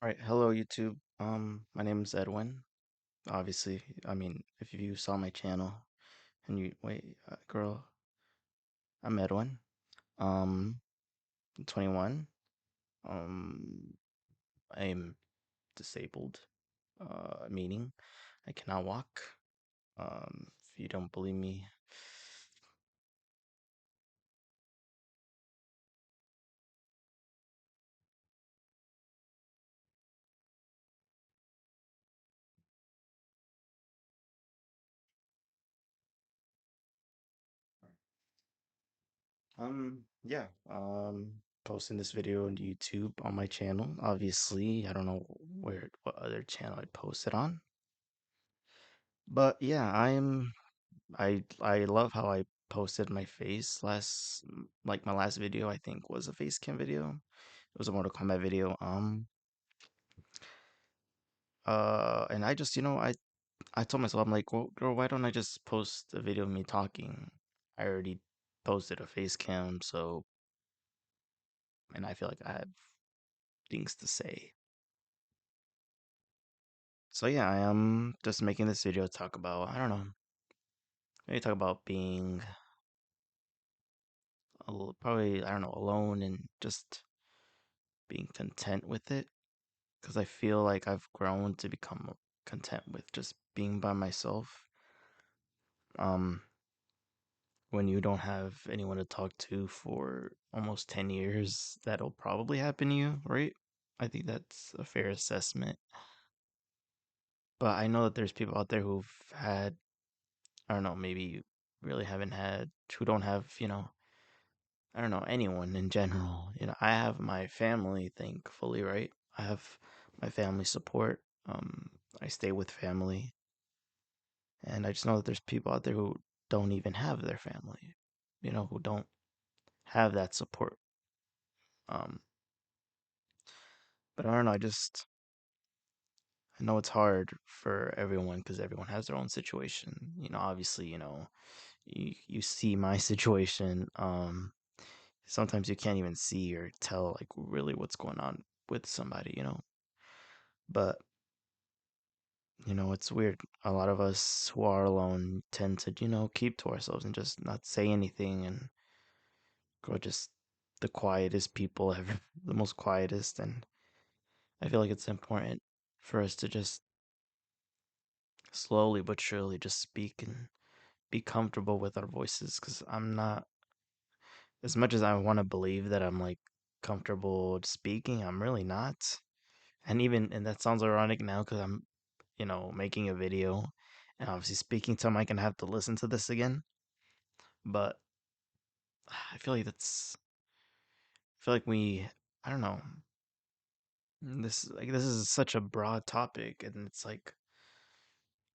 All right, hello YouTube. My name is Edwin. Obviously, if you saw my channel and you wait, girl, I'm Edwin. I'm 21. Um, I am disabled. Meaning I cannot walk. If you don't believe me, yeah. Posting this video on YouTube on my channel. Obviously, I don't know what other channel I'd post it on, but yeah, I love how I posted my face like my last video I think was a face cam video. It was a Mortal Kombat video. And I just I told myself I'm like, well, girl, why don't I just post a video of me talking? I already posted a face cam, so and I feel like I have things to say. So yeah, I am just making this video to talk about I don't know, maybe talk about being probably I don't know alone and just being content with it because I feel like I've grown to become content with just being by myself. Um, when you don't have anyone to talk to for almost 10 years, that'll probably happen to you, right? I think that's a fair assessment. But I know that there's people out there who've had, I don't know, maybe really haven't had, who don't have, I don't know, anyone in general. I have my family, thankfully, right? I have my family support. I stay with family. And I just know that there's people out there who don't even have their family, who don't have that support. Um, but I don't know. I know it's hard for everyone because everyone has their own situation. Obviously, you see my situation. Sometimes you can't even see or tell like really what's going on with somebody. But it's weird. A lot of us who are alone tend to, keep to ourselves and just not say anything and or just the quietest people ever, the most quietest. And I feel like it's important for us to just slowly but surely just speak and be comfortable with our voices. Because I'm not, as much as I want to believe that I'm like comfortable speaking, I'm really not. And that sounds ironic now because I'm, making a video and obviously speaking to them, I can have to listen to this again. But I feel like I feel like I don't know. This is such a broad topic, and it's like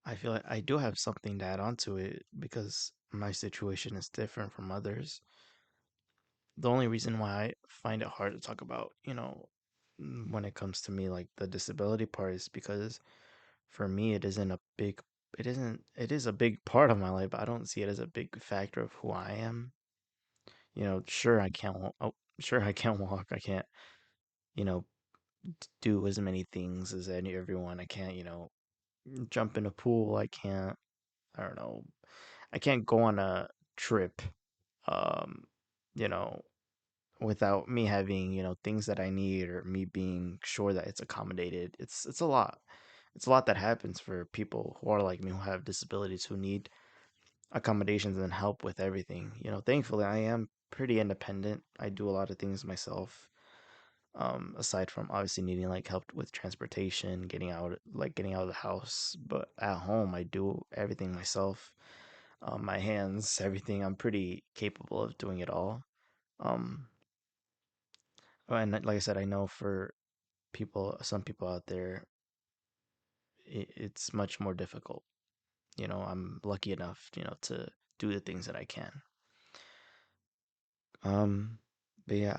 I feel like I do have something to add on to it because my situation is different from others. The only reason why I find it hard to talk about, when it comes to me, like the disability part, is because for me, it is a big part of my life, but I don't see it as a big factor of who I am. Sure, I can't, sure, I can't walk. I can't, you know, do as many things as everyone. I can't, jump in a pool. I don't know, I can't go on a trip, um, you know, without me having, things that I need or me being sure that it's accommodated. It's a lot. It's a lot that happens for people who are like me who have disabilities who need accommodations and help with everything. Thankfully I am pretty independent. I do a lot of things myself. Aside from obviously needing like help with transportation, getting out of the house. But at home I do everything myself. My hands, everything. I'm pretty capable of doing it all. Um, and like I said, I know for some people out there, it's much more difficult. I'm lucky enough, to do the things that I can. Um, but yeah,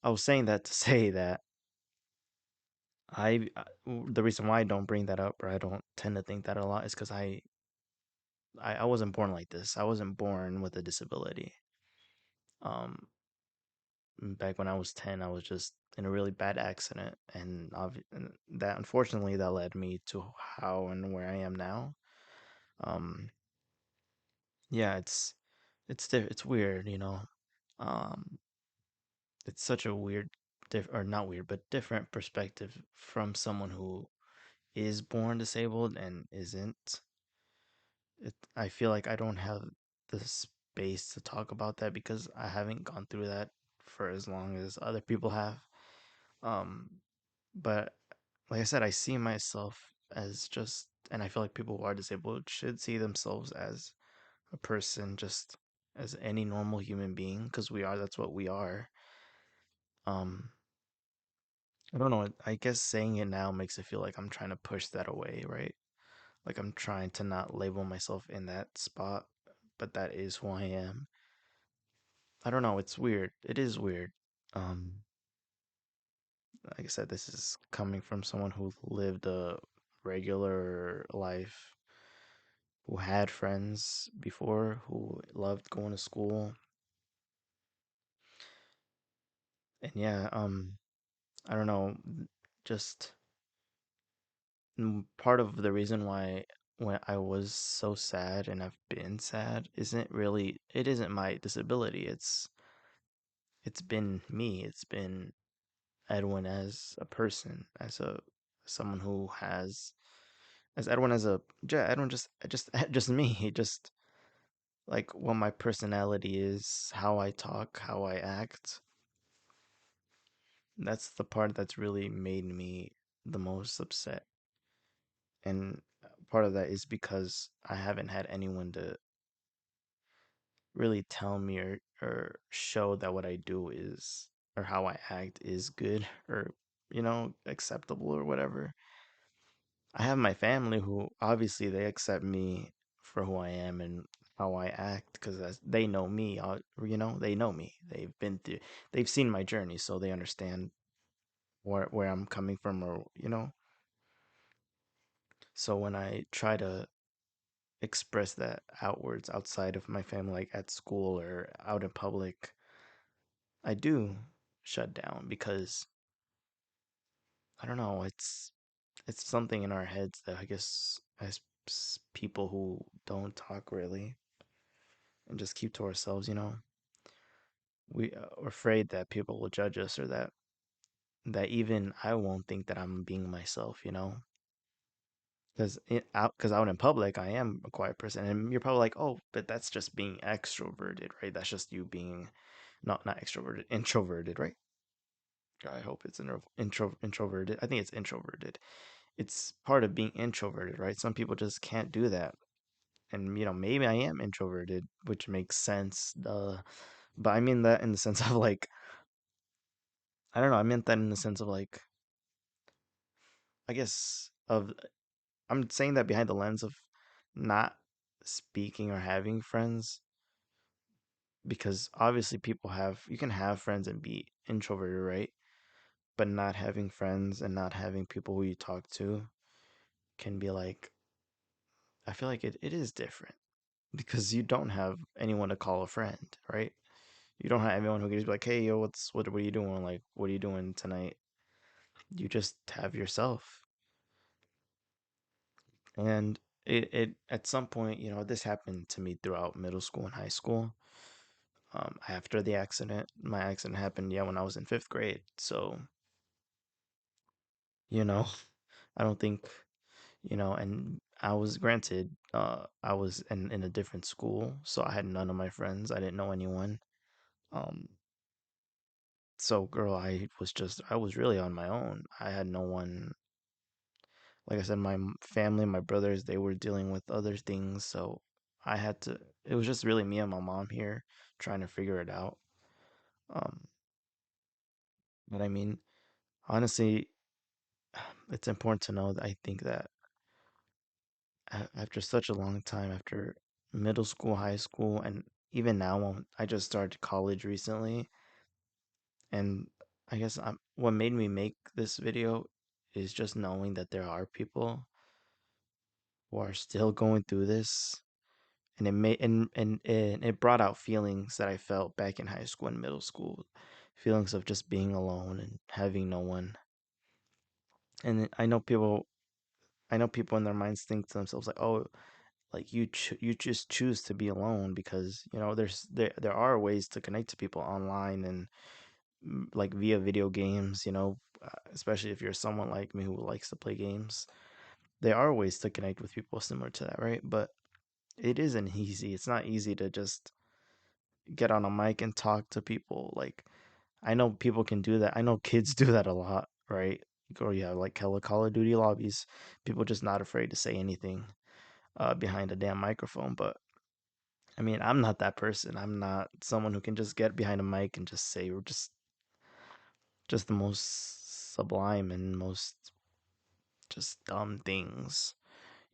I was saying that to say that the reason why I don't bring that up or I don't tend to think that a lot is because I wasn't born like this. I wasn't born with a disability. Um, back when I was 10, I was just in a really bad accident, and and that unfortunately that led me to how and where I am now. Um, yeah, it's weird, you know. Um, it's such a weird, or not weird, but different perspective from someone who is born disabled and isn't. I feel like I don't have the space to talk about that because I haven't gone through that for as long as other people have. Um, but like I said, I see myself as just, and I feel like people who are disabled should see themselves as a person, just as any normal human being, because we are, that's what we are. Um, I don't know. I guess saying it now makes it feel like I'm trying to push that away, right? Like I'm trying to not label myself in that spot, but that is who I am. I don't know. It's weird. It is weird. Um, like I said, this is coming from someone who lived a regular life, who had friends before, who loved going to school. And yeah, I don't know, just part of the reason why when I was so sad and I've been sad isn't really, it isn't my disability. It's been me. It's been Edwin as a person, as a someone who has, as Edwin as a, yeah, Edwin just just me. He just like what my personality is, how I talk, how I act. That's the part that's really made me the most upset. And part of that is because I haven't had anyone to really tell me or show that what I do is, or how I act is good or, acceptable or whatever. I have my family who obviously they accept me for who I am and how I act because they know me. They know me. They've seen my journey, so they understand where I'm coming from, or. So when I try to express that outwards outside of my family, like at school or out in public, I do shut down because I don't know. It's something in our heads that I guess as people who don't talk really and just keep to ourselves, we're afraid that people will judge us or that even I won't think that I'm being myself. Because out in public, I am a quiet person, and you're probably like, oh, but that's just being extroverted, right? That's just you being not extroverted, introverted, right? I hope it's introverted. I think it's introverted. It's part of being introverted, right? Some people just can't do that, and maybe I am introverted, which makes sense. But I mean that in the sense of like, I don't know. I meant that in the sense of like, I guess of I'm saying that behind the lens of not speaking or having friends because obviously you can have friends and be introverted, right? But not having friends and not having people who you talk to can be like, I feel like it is different because you don't have anyone to call a friend, right? You don't have anyone who can just be like, hey, yo, what are you doing? Like, what are you doing tonight? You just have yourself. And it at some point, this happened to me throughout middle school and high school. After the accident, my accident happened, yeah, when I was in fifth grade. So, you know, I don't think, and I was granted, I was in a different school, so I had none of my friends. I didn't know anyone. Um, so girl, I was really on my own. I had no one, like I said, my family, my brothers, they were dealing with other things, so it was just really me and my mom here trying to figure it out. Um, but I mean, honestly, it's important to know that I think that after such a long time, after middle school, high school, and even now, when I just started college recently, and I guess what made me make this video is just knowing that there are people who are still going through this, and it made and it brought out feelings that I felt back in high school and middle school, feelings of just being alone and having no one. And I know people in their minds think to themselves like, oh, like you just choose to be alone because there are ways to connect to people online and like via video games. Especially if you're someone like me who likes to play games, there are ways to connect with people similar to that, right? But it isn't easy. It's not easy to just get on a mic and talk to people. Like I know people can do that. I know kids do that a lot, right? Or you have like hella Call of Duty lobbies. People just not afraid to say anything behind a damn microphone. But I mean, I'm not that person. I'm not someone who can just get behind a mic and just say just the most sublime and most just dumb things.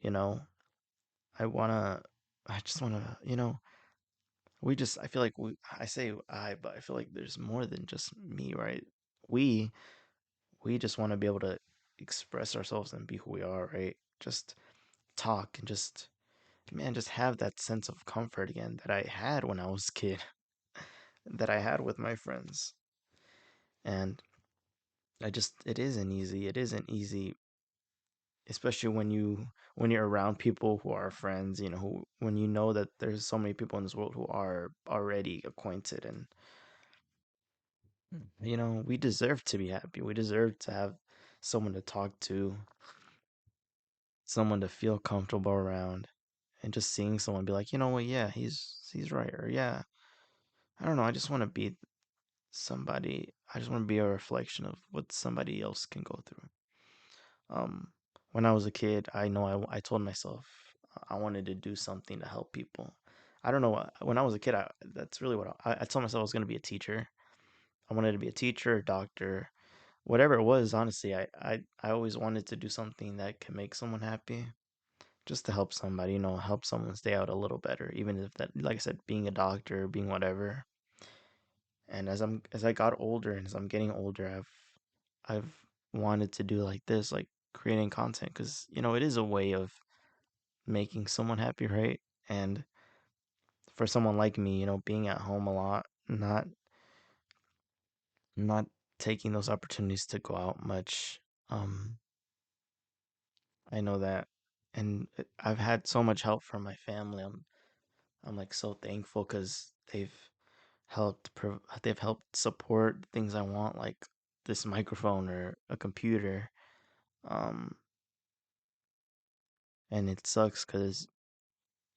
You know, I wanna, I just wanna, I feel like I say I, but I feel like there's more than just me, right? We, we just want to be able to express ourselves and be who we are, right? Just talk and man, just have that sense of comfort again that I had when I was a kid, that I had with my friends. And it isn't easy. It isn't easy, especially when you're around people who are friends, who when you know that there's so many people in this world who are already acquainted and we deserve to be happy. We deserve to have someone to talk to, someone to feel comfortable around, and just seeing someone be like, you know what, yeah, he's right, or yeah, I don't know, I just want to be somebody. I just want to be a reflection of what somebody else can go through. Um, when I was a kid, I know I told myself I wanted to do something to help people. I don't know when I was a kid, that's really what I told myself I was going to be a teacher. I wanted to be a teacher, a doctor, whatever it was. Honestly, I always wanted to do something that can make someone happy, just to help somebody, help someone stay out a little better, even if that, like I said, being a doctor, being whatever. And as I got older and as I'm getting older, I've wanted to do like this, like creating content, because it is a way of making someone happy, right? And for someone like me, being at home a lot, not taking those opportunities to go out much, um, I know that, and I've had so much help from my family. I'm like so thankful because they've helped support things I want, like this microphone or a computer. Um, and it sucks because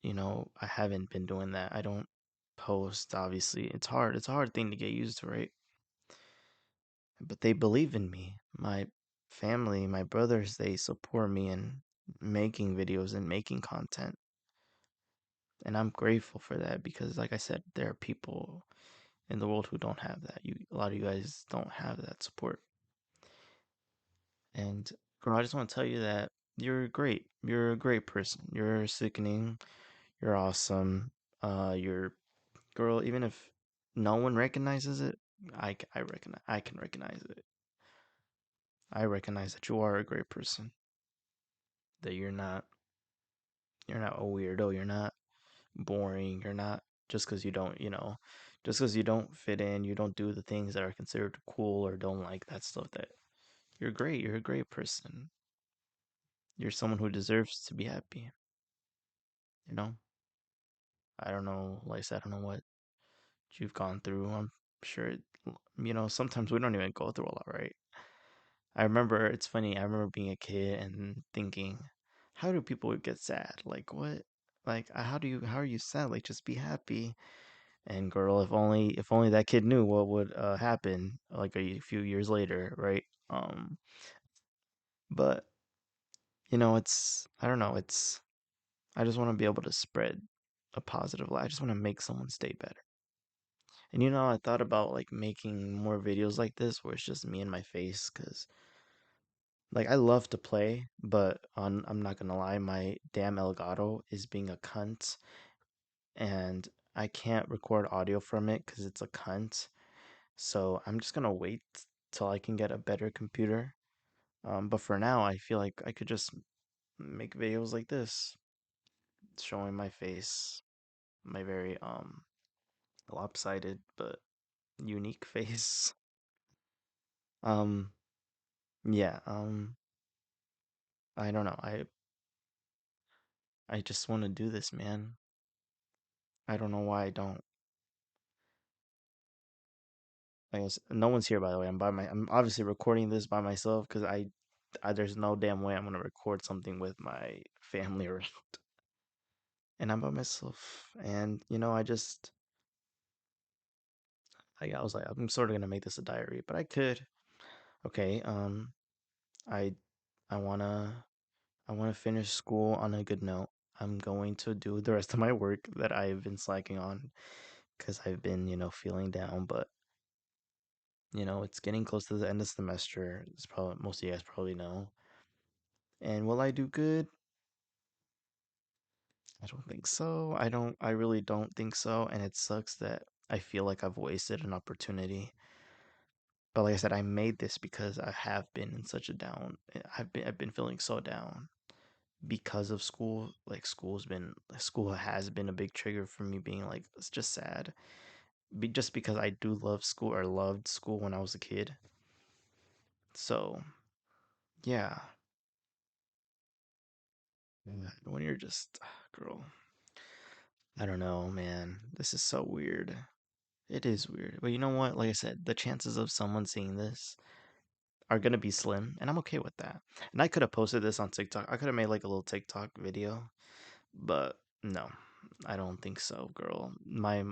I haven't been doing that. I don't post. Obviously, it's hard. It's a hard thing to get used to, right? But they believe in me. My family, my brothers, they support me in making videos and making content. And I'm grateful for that because, like I said, there are people in the world who don't have that. A lot of you guys don't have that support. And girl, I just want to tell you that you're great. You're a great person. You're sickening. You're awesome. You're girl. Even if no one recognizes it, I recognize. I can recognize it. I recognize that you are a great person. That you're not a weirdo. You're not boring. You're not just because you don't, just because you don't fit in. You don't do the things that are considered cool or don't like that stuff. That you're great. You're a great person. You're someone who deserves to be happy. You know. I don't know. Like I said, I don't know what you've gone through. I'm sure, sometimes we don't even go through a lot, right? I remember, it's funny, I remember being a kid and thinking, how do people get sad? Like, what? Like, how are you sad? Like, just be happy. And girl, if only that kid knew what would happen like a few years later, right? But, I don't know, I just want to be able to spread a positive light. I just want to make someone stay better. And I thought about like making more videos like this where it's just me and my face because like I love to play, but I'm not gonna lie, my damn Elgato is being a cunt and I can't record audio from it because it's a cunt. So I'm just gonna wait till I can get a better computer. But for now, I feel like I could just make videos like this, showing my face, my very lopsided but unique face. Um, yeah. I don't know. I just want to do this, man. I don't know why I don't. I guess no one's here, by the way. I'm obviously recording this by myself because there's no damn way I'm gonna record something with my family around, and I'm by myself. And I was like, I'm sort of gonna make this a diary, but I could. Okay. I I wanna I wanna finish school on a good note. I'm going to do the rest of my work that I've been slacking on because I've been, feeling down. But it's getting close to the end of the semester. It's probably most of you guys probably know. And will I do good? I don't think so. I really don't think so. And it sucks that I feel like I've wasted an opportunity. But like I said, I made this because I have been in such a down. I've been feeling so down because of school. Like school has been a big trigger for me being like it's just sad. Just because I do love school or loved school when I was a kid. So, yeah. When you're just girl, I don't know, man. This is so weird. It is weird. But you know what? Like I said, the chances of someone seeing this are gonna be slim, and I'm okay with that. And I could have posted this on TikTok. I could have made like a little TikTok video, but no, I don't think so, girl. My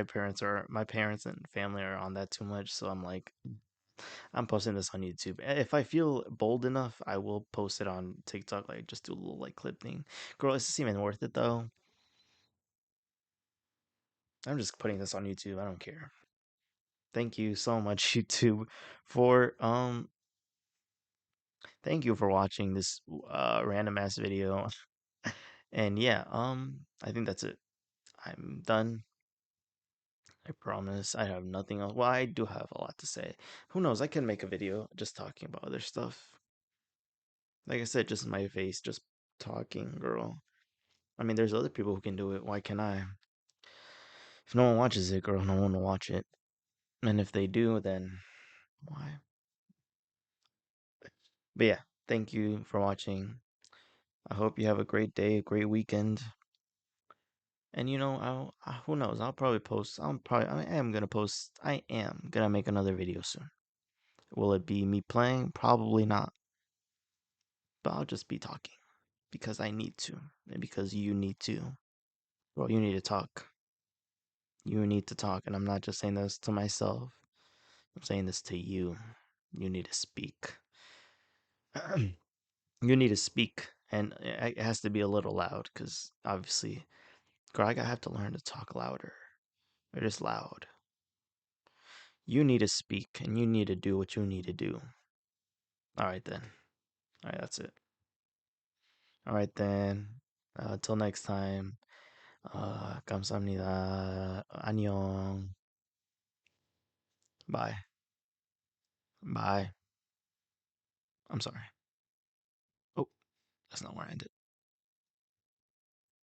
parents and family are on that too much, so I'm like, I'm posting this on YouTube. If I feel bold enough, I will post it on TikTok, like just do a little like clip thing. Girl, is this even worth it though? I'm just putting this on YouTube. I don't care. Thank you so much, YouTube, for thank you for watching this random ass video. And yeah, I think that's it. I'm done. I promise. I have nothing else. Well, I do have a lot to say. Who knows? I can make a video just talking about other stuff. Like I said, just my face, just talking, girl. I mean, there's other people who can do it. Why can't I? If no one watches it, girl, no one will watch it. And if they do, then why? But yeah, thank you for watching. I hope you have a great day, a great weekend. And who knows? I'll probably post. I am gonna post. I am gonna make another video soon. Will it be me playing? Probably not. But I'll just be talking because I need to, and because you need to. Well, you need to talk. You need to talk, and I'm not just saying this to myself. I'm saying this to you. You need to speak. You need to speak, and it has to be a little loud because obviously, girl, I have to learn to talk louder. Or just loud. You need to speak, and you need to do what you need to do. All right then. All right, that's it. All right then. Till next time. 감사합니다. 안녕. Bye. Bye. I'm sorry. Oh, that's not where I ended.